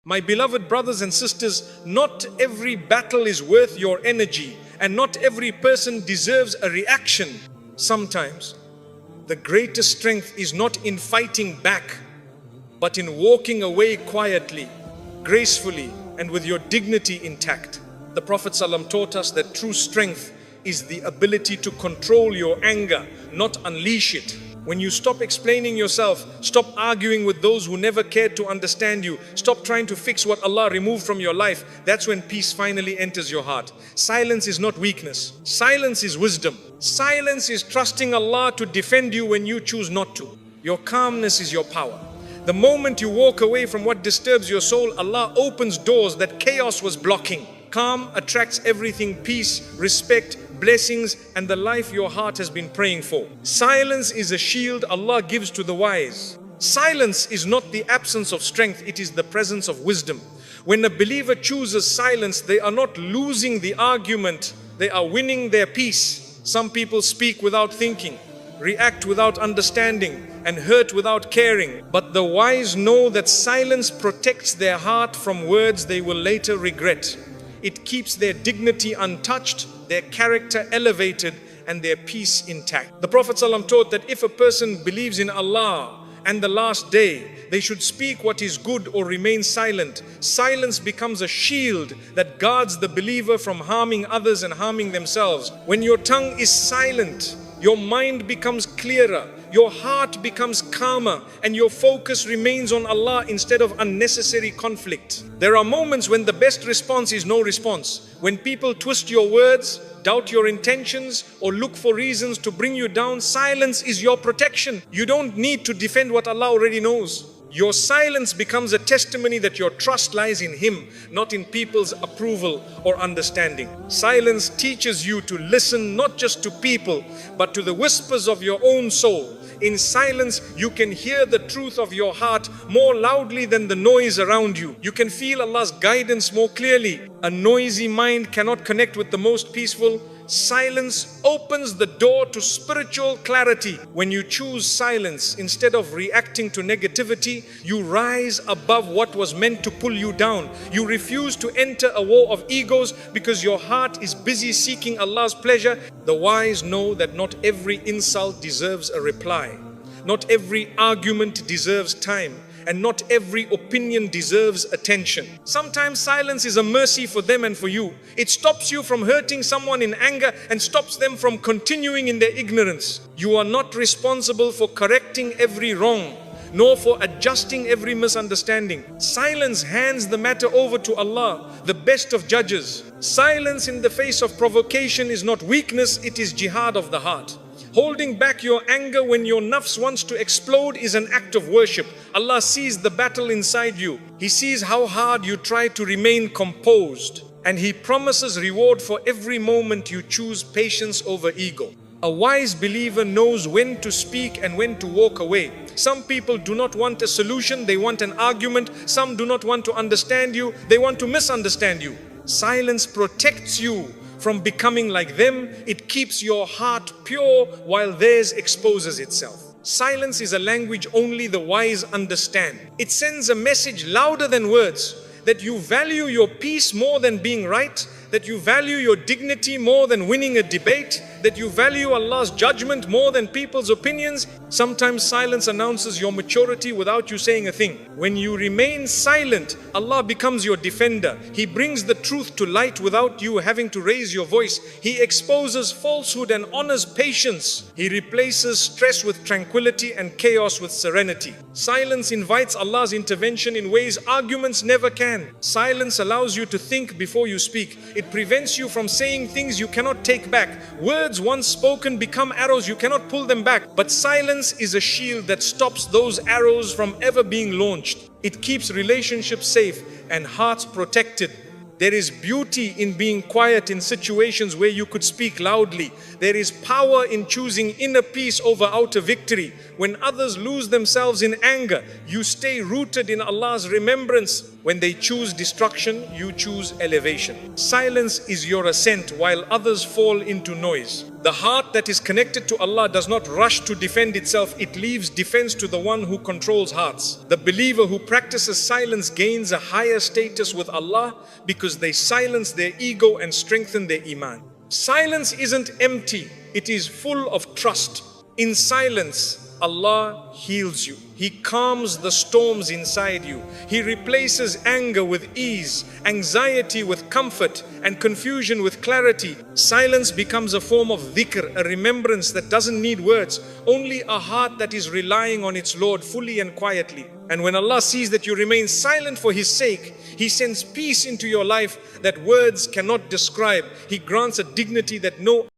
My beloved brothers and sisters, not every battle is worth your energy, and not every person deserves a reaction. Sometimes the greatest strength is not in fighting back, but in walking away quietly, gracefully, and with your dignity intact. The Prophet ﷺ taught us that true strength is the ability to control your anger, not unleash it. When you stop explaining yourself, stop arguing with those who never cared to understand you, stop trying to fix what Allah removed from your life, that's when peace finally enters your heart. Silence is not weakness. Silence is wisdom. Silence is trusting Allah to defend you when you choose not to. Your calmness is your power. The moment you walk away from what disturbs your soul, Allah opens doors that chaos was blocking. Calm attracts everything: peace, respect, blessings, and the life your heart has been praying for. Silence is a shield Allah gives to the wise. Silence is not the absence of strength, it is the presence of wisdom. When a believer chooses silence, they are not losing the argument, they are winning their peace. Some people speak without thinking, react without understanding, and hurt without caring. But the wise know that silence protects their heart from words they will later regret. It keeps their dignity untouched, their character elevated, and their peace intact. The Prophet ﷺ taught that if a person believes in Allah and the last day, they should speak what is good or remain silent. Silence becomes a shield that guards the believer from harming others and harming themselves. When your tongue is silent, your mind becomes clearer, your heart becomes calmer, and your focus remains on Allah instead of unnecessary conflict. There are moments when the best response is no response. When people twist your words, doubt your intentions, or look for reasons to bring you down, silence is your protection. You don't need to defend what Allah already knows. Your silence becomes a testimony that your trust lies in Him, not in people's approval or understanding. Silence teaches you to listen not just to people, but to the whispers of your own soul. In silence, you can hear the truth of your heart more loudly than the noise around you. You can feel Allah's guidance more clearly. A noisy mind cannot connect with the most peaceful. Silence opens the door to spiritual clarity. When you choose silence instead of reacting to negativity, you rise above what was meant to pull you down. You refuse to enter a war of egos because your heart is busy seeking Allah's pleasure. The wise know that not every insult deserves a reply. Not every argument deserves time. And not every opinion deserves attention. Sometimes silence is a mercy for them and for you. It stops you from hurting someone in anger and stops them from continuing in their ignorance. You are not responsible for correcting every wrong, nor for adjusting every misunderstanding. Silence hands the matter over to Allah, the best of judges. Silence in the face of provocation is not weakness, it is jihad of the heart. Holding back your anger when your nafs wants to explode is an act of worship. Allah sees the battle inside you. He sees how hard you try to remain composed. And He promises reward for every moment you choose patience over ego. A wise believer knows when to speak and when to walk away. Some people do not want a solution, they want an argument. Some do not want to understand you, they want to misunderstand you. Silence protects you from becoming like them. It keeps your heart pure while theirs exposes itself. Silence is a language only the wise understand. It sends a message louder than words, that you value your peace more than being right, that you value your dignity more than winning a debate, that you value Allah's judgment more than people's opinions. Sometimes silence announces your maturity without you saying a thing. When you remain silent, Allah becomes your defender. He brings the truth to light without you having to raise your voice. He exposes falsehood and honors patience. He replaces stress with tranquility and chaos with serenity. Silence invites Allah's intervention in ways arguments never can. Silence allows you to think before you speak. It prevents you from saying things you cannot take back. Words once spoken become arrows, you cannot pull them back. But silence is a shield that stops those arrows from ever being launched. It keeps relationships safe and hearts protected. There is beauty in being quiet in situations where you could speak loudly. There is power in choosing inner peace over outer victory. When others lose themselves in anger, you stay rooted in Allah's remembrance. When they choose destruction, you choose elevation. Silence is your ascent while others fall into noise. The heart that is connected to Allah does not rush to defend itself. It leaves defense to the one who controls hearts. The believer who practices silence gains a higher status with Allah because they silence their ego and strengthen their iman. Silence isn't empty. It is full of trust. In silence, Allah heals you. He calms the storms inside you. He replaces anger with ease, anxiety with comfort, and confusion with clarity. Silence becomes a form of dhikr, a remembrance that doesn't need words, only a heart that is relying on its Lord fully and quietly. And when Allah sees that you remain silent for His sake, He sends peace into your life that words cannot describe. He grants a dignity that no